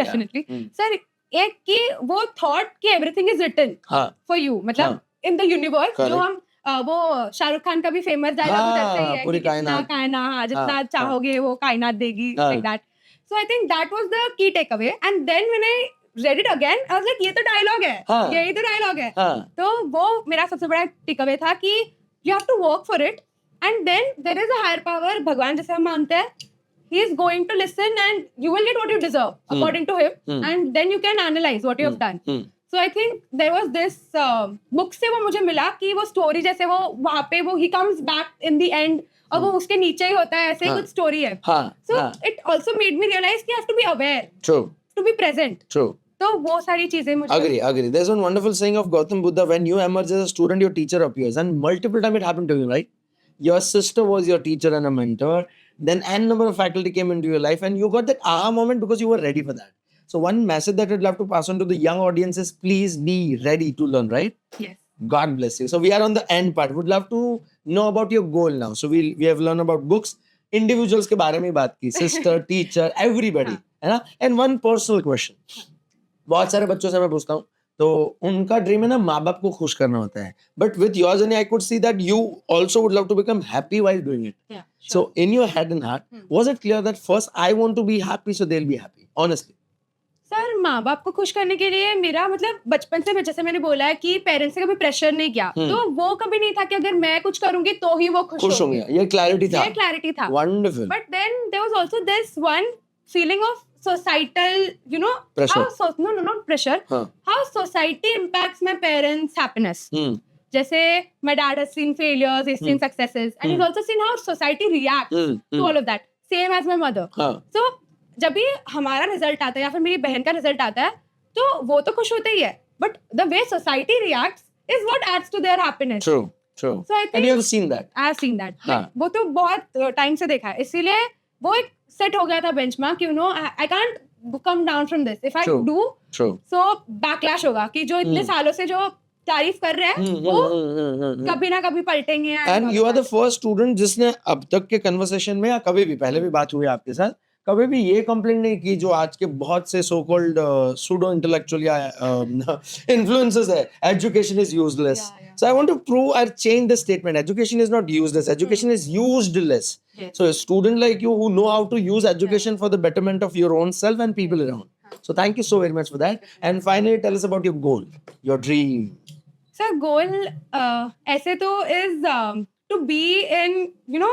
Definitely. Sir, एक कि वो thought कि everything is written for you, मतलब in the universe, जो हम वो शाहरुख खान का भी फेमस डायलॉग जैसे ही है कि कायनात जितना चाहोगे वो कायनात देगी, like that. So I think that was the key takeaway. And then when I read it again, I was like, ये तो डायलॉग है, यही तो डायलॉग है. तो वो मेरा सबसे बड़ा टेकअवे था कि you have to work for it, and then there is a higher power, भगवान जैसे हम मानते हैं, he is going to listen and you will get what you deserve according to him, and then you can analyze what you have done. So I think there was this book से वो मुझे मिला कि वो story जैसे वो वहाँ पे वो he comes back in the end, और वो उसके नीचे ही होता है, ऐसे कुछ स्टोरी है. So it also made me realize कि I have to be aware, to be present. तो वो सारी चीजें मुझे. Agree. There's one wonderful saying of Gautam Buddha: when you emerge as a student, your teacher appears, and multiple times it happened to you, right? Your sister was your teacher and a mentor. Then n number of faculty came into your life, and you got that aha moment because you were ready for that. So one message that I'd love to pass on to the young audience is: please be ready to learn, right? Yes. God bless you. So we are on the end part. Would love to know about your goal now. So we have learned about books, individuals के बारे में बात की, sister, teacher, everybody. है ना. And one personal question, बहुत सारे बच्चों से मैं पूछता हूँ, तो उनका ड्रीम है ना माँ बाप को खुश करना होता है, but with your journey I could see that you also would love to become happy while doing it. Yeah, So sure. in your head and heart, was it clear that first I want to be happy so they'll be happy? Honestly. Sir माँ बाप को खुश करने के लिए मेरा मतलब बचपन से जैसे मैंने बोला है कि पेरेंट्स ने कभी प्रेशर नहीं किया, तो वो कभी नहीं था कि अगर मैं कुछ करूंगी तो ही वो खुश होंगे. ये क्लैरिटी था. ये क्लैरिटी था. Wonderful. But then there was also this one feeling of societal, you know, Pressure. not pressure. हाँ. How society impacts my parents' happiness. जैसे my dad has seen failures, he's seen successes, and he's also seen how society reacts to all of that. Same as my mother. हाँ. So जब भी हमारा result आता है या फिर मेरी बहन का रिजल्ट आता है तो वो तो खुश होते ही है, but the way society reacts is what adds to their happiness. True. True. So I And think you have seen that. I have seen that. हाँ. वो तो बहुत टाइम से देखा है, इसीलिए वो एक सेट हो गया था benchmark, you know, I can't come down from this. If I True. Do True. So backlash होगा कि जो इतने सालों से जो तारीफ कर रहे हैं वो कभी ना कभी पलटेंगे. And you are the first student जिसने अब तक के कन्वर्सेशन में या कभी भी पहले भी बात हुई आपके साथ, कभी भी ये कंप्लेंट नहीं की जो आज के बहुत से सो कॉल्ड सूडो इंटेलेक्चुअल या इन्फ्लुएंसर्स है, education is useless. So I want to prove or change the statement. Education is not useless. Education is useless. Yes. So a student like you who know how to use education for the betterment of your own self and people around. So thank you so very much for that. And finally, tell us about your goal, your dream. Sir goal ऐसे तो is to be in, you know,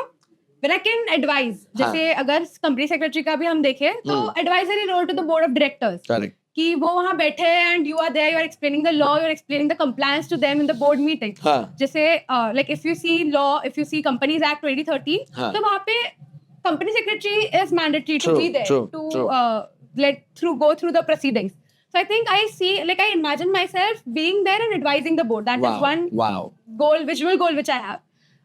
when I can advise. जैसे अगर company secretary का भी हम देखें तो advisory role to the board of directors, Correct. कि वो वहाँ बैठे and you are there, you are explaining the law, you are explaining the compliance to them in the board meeting. हाँ. जैसे like if you see law, if you see companies act 2013, हाँ. तो वहाँ पे company secretary is mandatory to True, be there true, to true. let through go through the proceedings. So I think I see, like I imagine myself being there and advising the board. That is one Wow. visual goal which I have.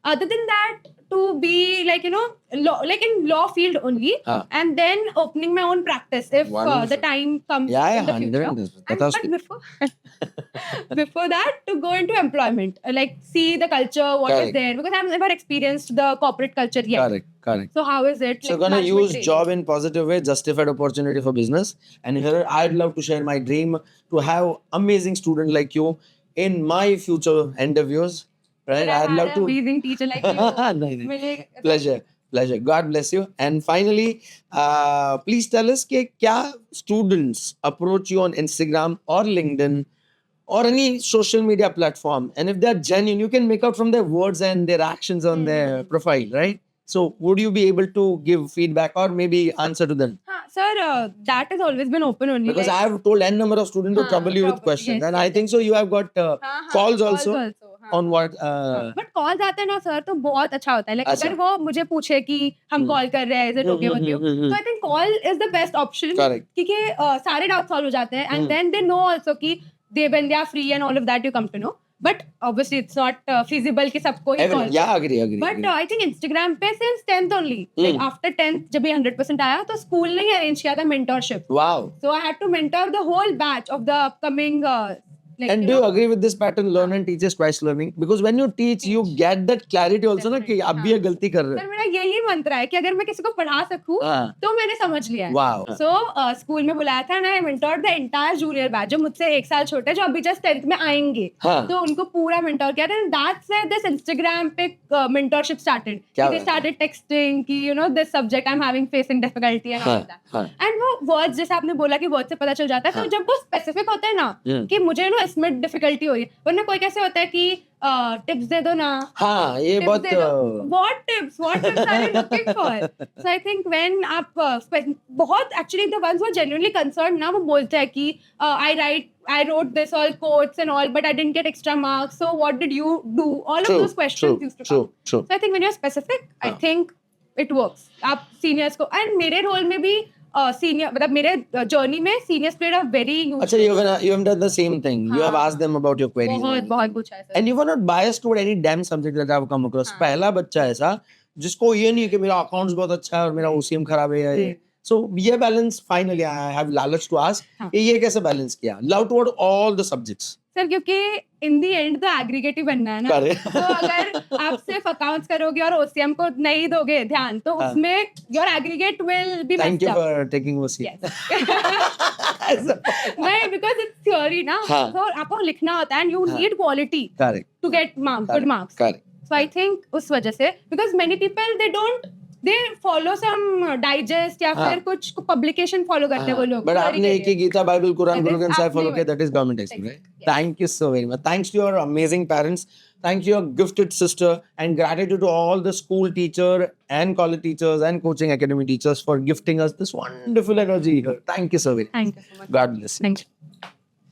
Other than that, to be like, you know, law, like in law field only, and then opening my own practice if the Wonderful. time comes Yeah, in the future. 100%. And, but before that, to go into employment, like see the culture, what is Correct. there, because I've never experienced the corporate culture yet. Correct. Correct. So how is it? So like, gonna management use training? job in positive way, justified opportunity for business. And here I'd love to share my dream to have amazing student like you in my future endeavors. Right? But I'd I love had to. an amazing teacher like you. नहीं. मिले- Pleasure. God bless you. And finally, please tell us कि क्या students approach you on Instagram or LinkedIn or any social media platform, and if they're genuine, you can make out from their words and their actions on their profile, right? So would you be able to give feedback or maybe answer to them? हाँ, sir, that has always been open only. Because like, I have told n number of students to हाँ, trouble you with trouble, questions, yes, and I yes, think so you have got हाँ, calls also हाँ. on what. But calls आते हैं ना sir तो बहुत अच्छा होता है. लाइक अच्छा. अगर वो मुझे पूछे कि हम कॉल कर रहे हैं, is it okay with you, तो I think call is the best option. Correct. क्योंकि सारे डाउट सॉल्व हो जाते हैं and then they know also कि they when they are free and all of that you come to know. But obviously it's not feasible कि सबको ही Everyone, call. yeah, agree. But I think Instagram पे since 10th only, like after 10th जब ये 100% आया तो school ने ही arrange किया था mentorship. Wow. So I had to mentor the whole batch of the upcoming. Like, And you do you know, agree with this pattern? Learn and teach is twice learning. Because when you teach, you get that clarity also ना कि आप भी ये गलती कर रहे sir मेरा यही मंत्र है कि अगर मैं किसी को पढ़ा सकूं हाँ. तो मैंने समझ लिया है. Wow. So स्कूल में बुलाया था ना, mentor the entire junior batch जो मुझसे 1 साल छोटे हैं, जो अभी जस्ट 10th में आएंगे. हाँ. तो उनको पूरा मेंटोर किया था. दैट्स व्हेयर दिस इंस्टाग्राम पे मेंटोरशिप स्टार्टेड. क्या दे बात है. स्टार्टेड टेक्स्टिंग कि you know this subject I am having facing difficulty and all that. हाँ. एंड वो वर्ड्स जैसे आपने बोला कि वर्ड से पता चल जाता है. तो जब वो स्पेसिफिक होते हैं ना कि मुझे ना इसमें डिफिकल्टी हो रही है, वरना कोई कैसे होता है कि टिप्स दे दो ना. हाँ, ये बहुत What tips are you looking for? So I think when आप बहुत actually the ones who are genuinely concerned ना, वो बोलते हैं कि I wrote this all quotes and all, but I didn't get extra marks. So what did you do? All of those questions used to come. True. So I think when you're specific, I think it works. आप seniors को, and मेरे role में भी senior, मतलब मेरे journey में seniors played a very huge. अच्छा, you have done the same thing. You have asked them about your queries. बहुत पूछा है sir. And you were not biased toward any damn subject that I've come across. पहला बच्चा ऐसा जिसको ये नहीं कि मेरा अकाउंट्स बहुत अच्छा है और मेरा OCM खराब है. So ये balance finally I have लालच to ask कि ये कैसे balance किया? Love toward all the subjects. Sir क्योंकि इन दी एंड तो एग्रीगेट ही बनना है ना, Correct. तो अगर आप सिर्फ अकाउंट्स करोगे और ओसीएम को नहीं दोगे ध्यान तो हाँ. उसमें your aggregate will be thank messed you up. For taking OC. नहीं, बिकॉज इट्स थ्योरी ना, हाँ. तो आपको लिखना होता है एंड यू हाँ. Need quality correct to get marks, good marks. Correct So I think उस वजह से because many people they follow some digest या हाँ. फिर कुछ publication follow करते हैं वो लोग. बट आपने एक ही Gita Bible Quran That Guru is Granth Sahib follow आपने किया, that is government text, right? Thank you so very much. Thanks to your amazing parents, thank you your gifted sister, and gratitude to all the school teacher and college teachers and coaching academy teachers for gifting us this wonderful energy here. Thank you so very much. Thank you so much. God bless you. Thank you.